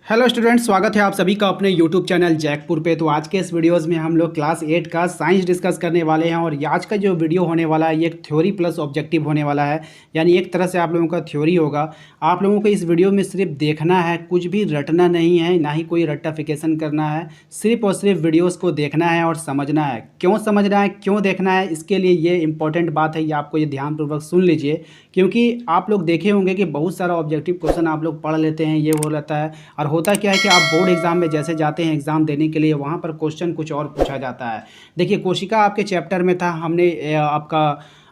Hello students, स्वागत है आप सभी का अपने यूट्यूब चैनल जैकपुर पे। तो आज के इस वीडियोस में हम लोग क्लास 8 का साइंस डिस्कस करने वाले हैं। और आज का जो वीडियो होने वाला है ये एक थ्योरी प्लस ऑब्जेक्टिव होने वाला है, यानी एक तरह से आप लोगों का थ्योरी होगा। आप लोगों को इस वीडियो में सिर्फ देखना है, कुछ भी रटना नहीं है, ना ही कोई रट्टाफिकेशन करना है। सिर्फ और सिर्फ वीडियोज़ को देखना है और समझना है। क्यों समझना है, क्यों देखना है, इसके लिए ये इंपॉर्टेंट बात है, ये आपको ये ध्यानपूर्वक सुन लीजिए। क्योंकि आप लोग देखे होंगे कि बहुत सारा ऑब्जेक्टिव क्वेश्चन आप लोग पढ़ लेते हैं, ये हो रहता है। और होता क्या है कि आप बोर्ड एग्जाम में जैसे जाते हैं एग्ज़ाम देने के लिए, वहाँ पर क्वेश्चन कुछ और पूछा जाता है। देखिए, कोशिका आपके चैप्टर में था, हमने आपका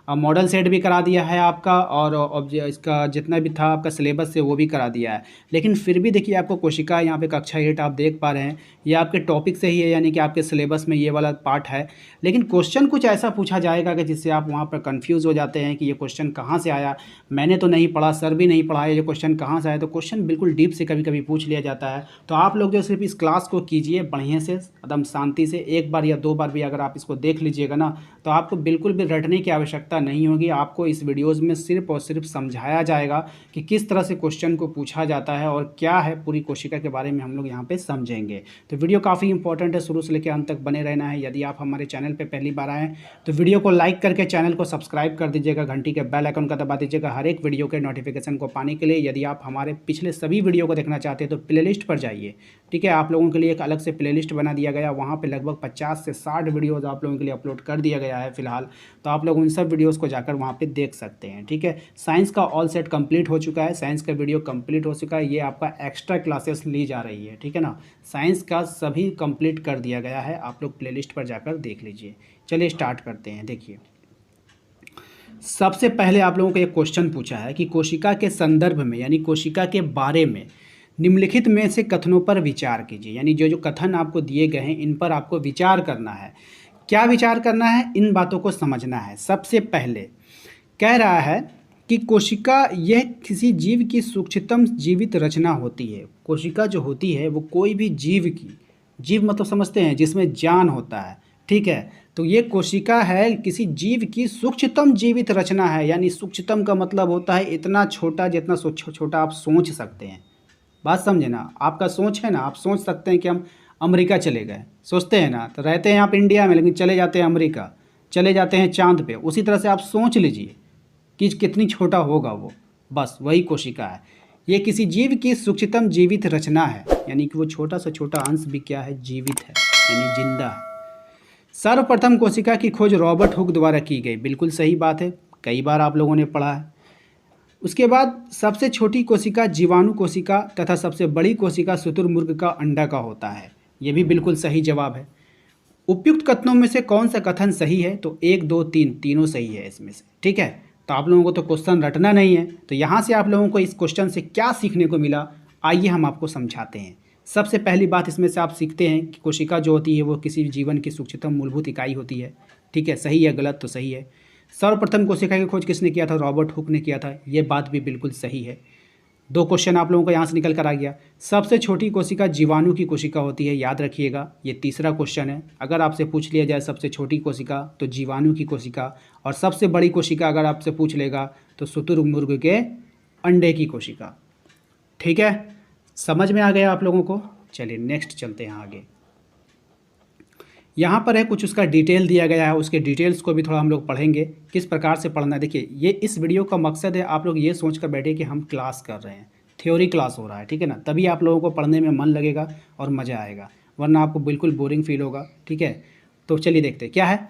मॉडल सेट भी करा दिया है आपका, और इसका जितना भी था आपका सिलेबस से वो भी करा दिया है। लेकिन फिर भी देखिए, आपको कोशिका यहाँ पे कक्षा 8 आप देख पा रहे हैं, ये आपके टॉपिक से ही है, यानी कि आपके सिलेबस में ये वाला पार्ट है। लेकिन क्वेश्चन कुछ ऐसा पूछा जाएगा कि जिससे आप वहाँ पर कन्फ्यूज़ हो जाते हैं कि ये क्वेश्चन कहाँ से आया, मैंने तो नहीं पढ़ा, सर भी नहीं पढ़ा है, ये क्वेश्चन कहाँ से आया। तो क्वेश्चन बिल्कुल डीप से कभी कभी पूछ लिया जाता है। तो आप लोग जो सिर्फ इस क्लास को कीजिए बढ़िया से, एकदम शांति से, एक बार या दो बार भी अगर आप इसको देख लीजिएगा ना, तो आपको बिल्कुल भी रटने की आवश्यकता नहीं होगी। आपको इस वीडियोज़ में सिर्फ और सिर्फ समझाया जाएगा कि किस तरह से क्वेश्चन को पूछा जाता है और क्या है, पूरी कोशिका के बारे में हम लोग यहाँ पे समझेंगे। तो वीडियो काफ़ी इंपॉर्टेंट है, शुरू से लेकर अंत तक बने रहना है। यदि आप हमारे चैनल पे पहली बार आएँ तो वीडियो को लाइक करके चैनल को सब्सक्राइब कर दीजिएगा, घंटी के बेल आइकन का दबा दीजिएगा हर एक वीडियो के नोटिफिकेशन को पाने के लिए। यदि आप हमारे पिछले सभी वीडियो को देखना चाहते हैं तो प्लेलिस्ट पर जाइए, ठीक है। आप लोगों के लिए एक अलग से प्लेलिस्ट बना दिया गया, वहाँ पे लगभग 50 से 60 वीडियोज़ आप लोगों के लिए अपलोड कर दिया गया है फ़िलहाल। तो आप लोग उन सब वीडियोज़ को जाकर वहाँ पे देख सकते हैं, ठीक है। साइंस का ऑल सेट कंप्लीट हो चुका है, साइंस का वीडियो कंप्लीट हो चुका है, ये आपका एक्स्ट्रा क्लासेस ली जा रही है, ठीक है ना। साइंस का सभी कंप्लीट कर दिया गया है, आप लोग प्लेलिस्ट पर जाकर देख लीजिए। चलिए स्टार्ट करते हैं। देखिए, सबसे पहले आप लोगों को एक क्वेश्चन पूछा है कि कोशिका के संदर्भ में, यानी कोशिका के बारे में निम्नलिखित में से कथनों पर विचार कीजिए। यानी जो जो कथन आपको दिए गए हैं इन पर आपको विचार करना है। क्या विचार करना है, इन बातों को समझना है। सबसे पहले कह रहा है कि कोशिका यह किसी जीव की सूक्ष्मतम जीवित रचना होती है। कोशिका जो होती है वो कोई भी जीव की, जीव मतलब समझते हैं जिसमें जान होता है, ठीक है। तो ये कोशिका है किसी जीव की सूक्ष्मतम जीवित रचना है। यानी सूक्ष्मतम का मतलब होता है इतना छोटा जितना छोटा आप सोच सकते हैं। बात समझे ना, आपका सोच है ना, आप सोच सकते हैं कि हम अमेरिका चले गए, सोचते हैं ना, तो रहते हैं आप इंडिया में लेकिन चले जाते हैं अमेरिका, चले जाते हैं चांद पे। उसी तरह से आप सोच लीजिए कि कितनी छोटा होगा वो, बस वही कोशिका है। ये किसी जीव की सूक्ष्मतम जीवित रचना है, यानी कि वो छोटा से छोटा अंश भी क्या है, जीवित है, यानी जिंदा है। सर्वप्रथम कोशिका की खोज रॉबर्ट हुक द्वारा की गई, बिल्कुल सही बात है, कई बार आप लोगों ने पढ़ा है। उसके बाद सबसे छोटी कोशिका जीवाणु कोशिका तथा सबसे बड़ी कोशिका शुतुरमुर्ग का अंडा का होता है, ये भी बिल्कुल सही जवाब है। उपयुक्त कथनों में से कौन सा कथन सही है, तो 1, 2, 3 तीनों सही है इसमें से, ठीक है। तो आप लोगों को तो क्वेश्चन रटना नहीं है, तो यहाँ से आप लोगों को इस क्वेश्चन से क्या सीखने को मिला, आइए हम आपको समझाते हैं। सबसे पहली बात इसमें से आप सीखते हैं कि कोशिका जो होती है वो किसी जीवन की सूक्ष्मतम मूलभूत इकाई होती है, ठीक है। सही है, गलत तो सही है। सर्वप्रथम कोशिका की खोज किसने किया था, रॉबर्ट हुक ने किया था, ये बात भी बिल्कुल सही है। 2 क्वेश्चन आप लोगों को यहाँ से निकल कर आ गया। सबसे छोटी कोशिका जीवाणु की कोशिका होती है, याद रखिएगा, ये तीसरा क्वेश्चन है। अगर आपसे पूछ लिया जाए सबसे छोटी कोशिका तो जीवाणु की कोशिका, और सबसे बड़ी कोशिका अगर आपसे पूछ लेगा तो शुतुरमुर्ग के अंडे की कोशिका, ठीक है। समझ में आ गया आप लोगों को। चलिए नेक्स्ट चलते हैं आगे। यहाँ पर है कुछ उसका डिटेल दिया गया है, उसके डिटेल्स को भी थोड़ा हम लोग पढ़ेंगे, किस प्रकार से पढ़ना है। देखिए, ये इस वीडियो का मकसद है आप लोग ये सोच कर बैठे कि हम क्लास कर रहे हैं, थ्योरी क्लास हो रहा है, ठीक है ना। तभी आप लोगों को पढ़ने में मन लगेगा और मज़ा आएगा, वरना आपको बिल्कुल बोरिंग फील होगा, ठीक है। तो चलिए देखते हैं क्या है।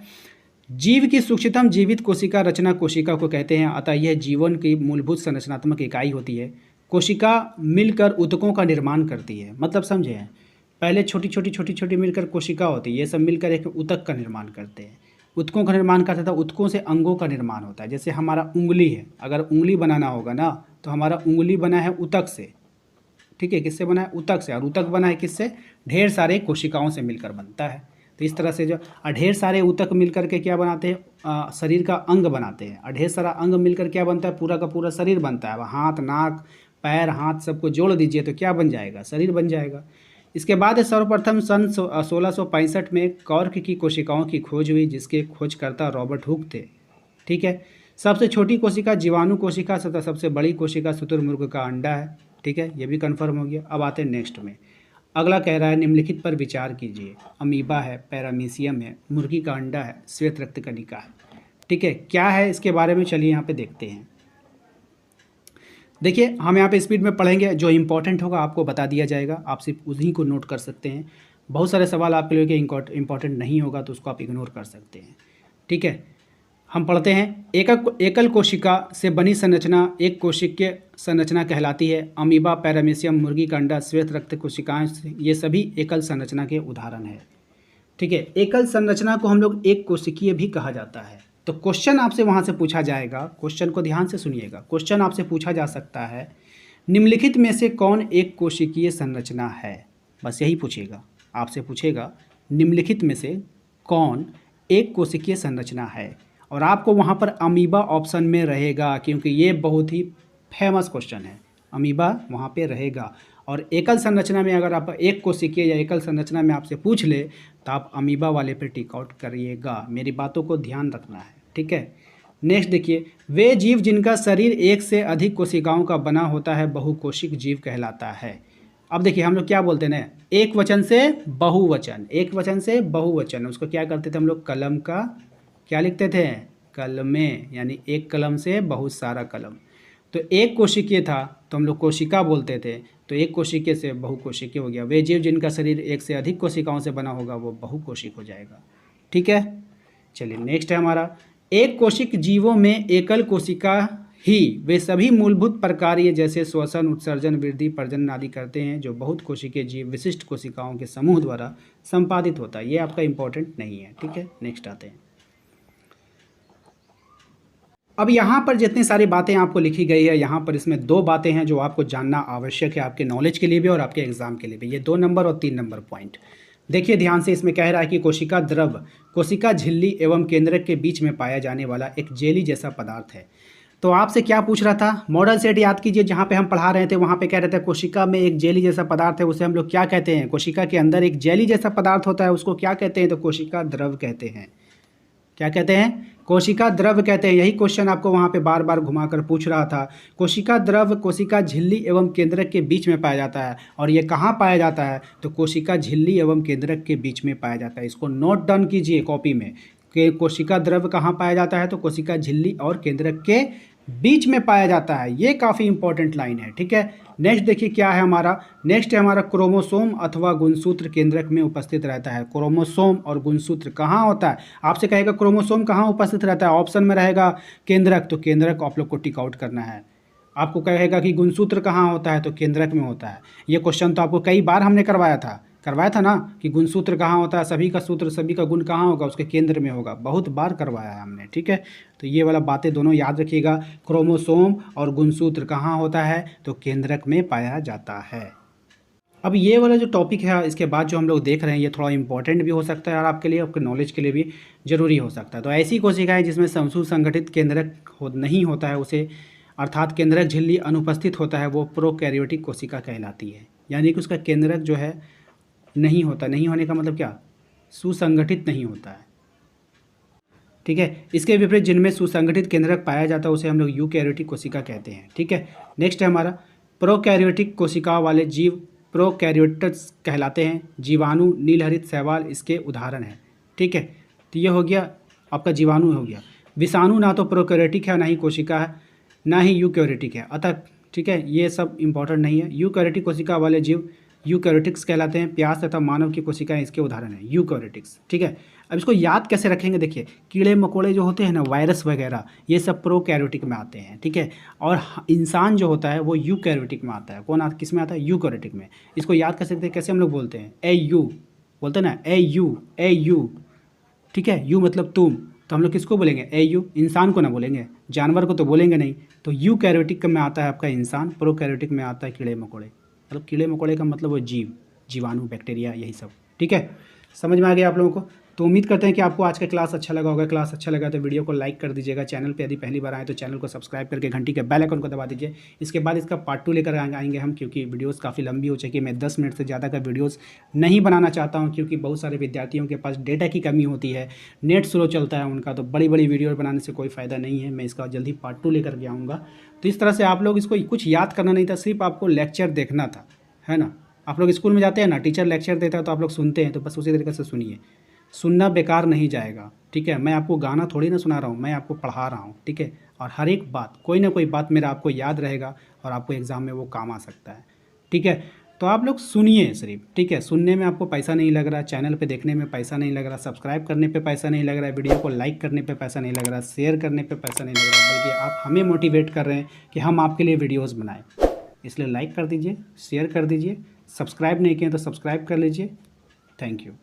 जीव की सूक्ष्मतम जीवित कोशिका रचना कोशिका को कहते हैं, अतः यह जीवन की मूलभूत संरचनात्मक इकाई होती है। कोशिका मिलकर ऊतकों का निर्माण करती है, मतलब समझे हैं, पहले छोटी छोटी मिलकर कोशिका होती है, ये सब मिलकर एक ऊतक का निर्माण करते हैं। ऊतकों का निर्माण करता था, ऊतकों से अंगों का निर्माण होता है। जैसे हमारा उंगली है, अगर उंगली बनाना होगा ना तो हमारा उंगली बना है ऊतक से, ठीक है। किससे बना है, ऊतक से। और ऊतक बना है किससे, ढेर सारे कोशिकाओं से मिलकर बनता है। तो इस तरह से जो ढेर सारे ऊतक मिलकर के क्या बनाते हैं, शरीर का अंग बनाते हैं। और ढेर सारा अंग मिलकर क्या बनता है, पूरा का पूरा शरीर बनता है। हाथ, नाक, पैर, हाथ सबको जोड़ दीजिए तो क्या बन जाएगा, शरीर बन जाएगा। इसके बाद सर्वप्रथम सन 1665 में कॉर्क की कोशिकाओं की खोज हुई, जिसके खोजकर्ता रॉबर्ट हुक थे, ठीक है। सबसे छोटी कोशिका जीवाणु कोशिका तथा सबसे बड़ी कोशिका शुतुरमुर्ग का अंडा है। ठीक है, ये भी कन्फर्म हो गया। अब आते हैं नेक्स्ट में। अगला कह रहा है निम्नलिखित पर विचार कीजिए। अमीबा है, पैरामीशियम है, मुर्गी का अंडा है, श्वेत रक्त कणिका है। ठीक है, क्या है इसके बारे में चलिए यहाँ पे देखते हैं। देखिए हम यहाँ पे स्पीड में पढ़ेंगे, जो इंपॉर्टेंट होगा आपको बता दिया जाएगा, आप सिर्फ उन्हीं को नोट कर सकते हैं। बहुत सारे सवाल आपके लिए इंपॉर्टेंट नहीं होगा तो उसको आप इग्नोर कर सकते हैं। ठीक है, हम पढ़ते हैं। एकल कोशिका से बनी संरचना एक कोशिकीय संरचना कहलाती है। अमीबा, पैरामीशियम, मुर्गी का अंडा, श्वेत रक्त कोशिकाएं, ये सभी एकल संरचना के उदाहरण है। ठीक है, एकल संरचना को हम लोग एक कोशिकीय भी कहा जाता है। तो क्वेश्चन आपसे वहाँ से पूछा जाएगा, क्वेश्चन को ध्यान से सुनिएगा। क्वेश्चन आपसे पूछा जा सकता है निम्नलिखित में से कौन एक कोशिकीय संरचना है, बस यही पूछेगा आपसे, पूछेगा निम्नलिखित में से कौन एक कोशिकीय संरचना है। और आपको वहाँ पर अमीबा ऑप्शन में रहेगा, क्योंकि ये बहुत ही फेमस क्वेश्चन है। अमीबा वहाँ पे रहेगा। और एकल संरचना में अगर आप एक कोशिकीय या एकल संरचना में आपसे पूछ ले तो आप अमीबा वाले पे टिक आउट करिएगा। मेरी बातों को ध्यान रखना है। ठीक है, नेक्स्ट देखिए, वे जीव जिनका शरीर एक से अधिक कोशिकाओं का बना होता है बहुकोशिक जीव कहलाता है। अब देखिए हम लोग क्या बोलते हैं ना, एक वचन से बहुवचन, एक वचन से बहुवचन, उसको क्या करते थे हम लोग, कलम का क्या लिखते थे, कलमे, यानी एक कलम से बहुत सारा कलम। तो एक कोशिकीय था तो हम लोग कोशिका बोलते थे, तो एक कोशिकीय से बहुकोशिकीय हो गया। वे जीव जिनका शरीर एक से अधिक कोशिकाओं से बना होगा वो बहुकोशिक हो जाएगा। ठीक है, चलिए नेक्स्ट है हमारा, एक कोशिक जीवों में एकल कोशिका ही वे सभी मूलभूत प्रकार्य जैसे श्वसन, उत्सर्जन, वृद्धि, प्रजनन आदि करते हैं जो बहुत कोशिकीय जीव विशिष्ट कोशिकाओं के समूह द्वारा संपादित होता है। ये आपका इंपॉर्टेंट नहीं है। ठीक है, नेक्स्ट आते हैं। अब यहाँ पर जितनी सारी बातें आपको लिखी गई है, यहाँ पर इसमें दो बातें हैं जो आपको जानना आवश्यक है, आपके नॉलेज के लिए भी और आपके एग्जाम के लिए भी। ये 2 नंबर और 3 नंबर पॉइंट देखिए ध्यान से। इसमें कह रहा है कि कोशिका द्रव कोशिका झिल्ली एवं केंद्रक के बीच में पाया जाने वाला एक जेली जैसा पदार्थ है। तो आपसे क्या पूछ रहा था, मॉडल सेट याद कीजिए, जहाँ पे हम पढ़ा रहे थे वहाँ पे कह रहे थे कोशिका में एक जेली जैसा पदार्थ है, उसे हम लोग क्या कहते हैं, कोशिका के अंदर एक जेली जैसा पदार्थ होता है, उसको क्या कहते हैं, तो कोशिका द्रव कहते हैं। क्या कहते हैं, कोशिका द्रव कहते हैं। यही क्वेश्चन आपको वहाँ पे बार बार घुमाकर पूछ रहा था। कोशिका द्रव कोशिका झिल्ली एवं केंद्रक के बीच में पाया जाता है। और ये कहाँ पाया जाता है, तो कोशिका झिल्ली एवं केंद्रक के बीच में पाया जाता है। इसको नोट डाउन कीजिए कॉपी में कि कोशिका द्रव कहाँ पाया जाता है, तो कोशिका झिल्ली और केंद्रक के बीच में पाया जाता है। ये काफ़ी इंपॉर्टेंट लाइन है। ठीक है, नेक्स्ट देखिए क्या है हमारा, नेक्स्ट है हमारा क्रोमोसोम अथवा गुणसूत्र केंद्रक में उपस्थित रहता है। क्रोमोसोम और गुणसूत्र कहाँ होता है, आपसे कहेगा क्रोमोसोम कहाँ उपस्थित रहता है, ऑप्शन में रहेगा केंद्रक, तो केंद्रक आप लोग को टिक आउट करना है। आपको कहेगा कि गुणसूत्र कहाँ होता है, तो केंद्रक में होता है। ये क्वेश्चन तो आपको कई बार हमने करवाया था ना, कि गुणसूत्र कहाँ होता है, सभी का सूत्र सभी का गुण कहाँ होगा, उसके केंद्र में होगा। बहुत बार करवाया है हमने। ठीक है, तो ये वाला बातें दोनों याद रखिएगा। क्रोमोसोम और गुणसूत्र कहाँ होता है, तो केंद्रक में पाया जाता है। अब ये वाला जो टॉपिक है, इसके बाद जो हम लोग देख रहे हैं, ये थोड़ा इंपॉर्टेंट भी हो सकता है और आपके लिए, आपके नॉलेज के लिए भी ज़रूरी हो सकता है। तो ऐसी कोशिकाएं जिसमें सुसंगठित केंद्रक नहीं होता है, उसे अर्थात केंद्रक झिल्ली अनुपस्थित होता है, वो प्रोकैरियोटिक कोशिका कहलाती है। यानी कि उसका केंद्रक जो है नहीं होता, नहीं होने का मतलब क्या, सुसंगठित नहीं होता है। ठीक है, इसके विपरीत जिनमें सुसंगठित केंद्रक पाया जाता है उसे हम लोग यूकैरियोटिक कोशिका कहते हैं। ठीक है, नेक्स्ट है हमारा, प्रोकैरियोटिक कोशिका वाले जीव प्रोकैरियोट्स कहलाते हैं। जीवाणु, नीलहरित शैवाल इसके उदाहरण हैं। ठीक है, तो ये हो गया आपका जीवाणु हो गया। विषाणु ना तो प्रोकैरियोटिक है, ना ही कोशिका है, ना ही यूकैरियोटिक है। अतः ठीक है, ये सब इंपॉर्टेंट नहीं है। यूकैरियोटिक कोशिका वाले जीव यूकैरियोटिक्स कहलाते हैं। प्याज तथा मानव की कोशिकाएं इसके उदाहरण हैं, यूकैरियोटिक्स। ठीक है, अब इसको याद कैसे रखेंगे, देखिए कीड़े मकोड़े जो होते हैं ना, वायरस वगैरह, ये सब प्रोकैरियोटिक में आते हैं। ठीक है, और इंसान जो होता है वो यूकैरियोटिक में आता है। कौन किस में आता है, यूकैरियोटिक में। इसको याद कर सकते हैं, कैसे हम लोग बोलते हैं, ए यू बोलते हैं ना, ए यू। ठीक है, यू मतलब तुम, तो हम लोग किसको बोलेंगे, ए यू, इंसान को ना बोलेंगे, जानवर को तो बोलेंगे नहीं। तो यूकैरियोटिक में आता है आपका इंसान, प्रोकैरियोटिक में आता है कीड़े मकोड़े। मतलब कीड़े मकोड़े का मतलब वो जीव, जीवाणु, बैक्टीरिया, यही सब। ठीक है, समझ में आ गया आप लोगों को। तो उम्मीद करते हैं कि आपको आज का क्लास अच्छा लगा होगा। क्लास अच्छा लगा तो वीडियो को लाइक कर दीजिएगा। चैनल पे यदि पहली बार आए तो चैनल को सब्सक्राइब करके घंटी के बेल आइकन को दबा दीजिए। इसके बाद इसका पार्ट 2 लेकर आएंगे हम, क्योंकि वीडियोस काफ़ी लंबी हो चुकी है। मैं 10 मिनट से ज़्यादा का वीडियोस नहीं बनाना चाहता हूँ, क्योंकि बहुत सारे विद्यार्थियों के पास डेटा की कमी होती है, नेट स्लो चलता है उनका, तो बड़ी बड़ी वीडियो बनाने से कोई फ़ायदा नहीं है। मैं इसका जल्दी पार्ट 2 लेकर के आऊँगा। तो इस तरह से आप लोग इसको कुछ याद करना नहीं था, सिर्फ आपको लेक्चर देखना था, है ना। आप लोग स्कूल में जाते हैं ना, टीचर लेक्चर देता है तो आप लोग सुनते हैं, तो बस उसी तरीके से सुनिए। सुनना बेकार नहीं जाएगा, ठीक है। मैं आपको गाना थोड़ी ना सुना रहा हूँ, मैं आपको पढ़ा रहा हूँ, ठीक है। और हर एक बात, कोई ना कोई बात मेरा आपको याद रहेगा और आपको एग्ज़ाम में वो काम आ सकता है, ठीक है। तो आप लोग सुनिए सिर्फ, ठीक है। सुनने में आपको पैसा नहीं लग रहा, चैनल पे देखने में पैसा नहीं लग रहा, सब्सक्राइब करने पे पैसा नहीं लग रहा है, वीडियो को लाइक करने पे पैसा नहीं लग रहा, शेयर करने पे पैसा नहीं लग रहा, बल्कि आप हमें मोटिवेट कर रहे हैं कि हम आपके लिए वीडियोज़ बनाएँ। इसलिए लाइक कर दीजिए, शेयर कर दीजिए, सब्सक्राइब नहीं किए तो सब्सक्राइब कर लीजिए। Thank you.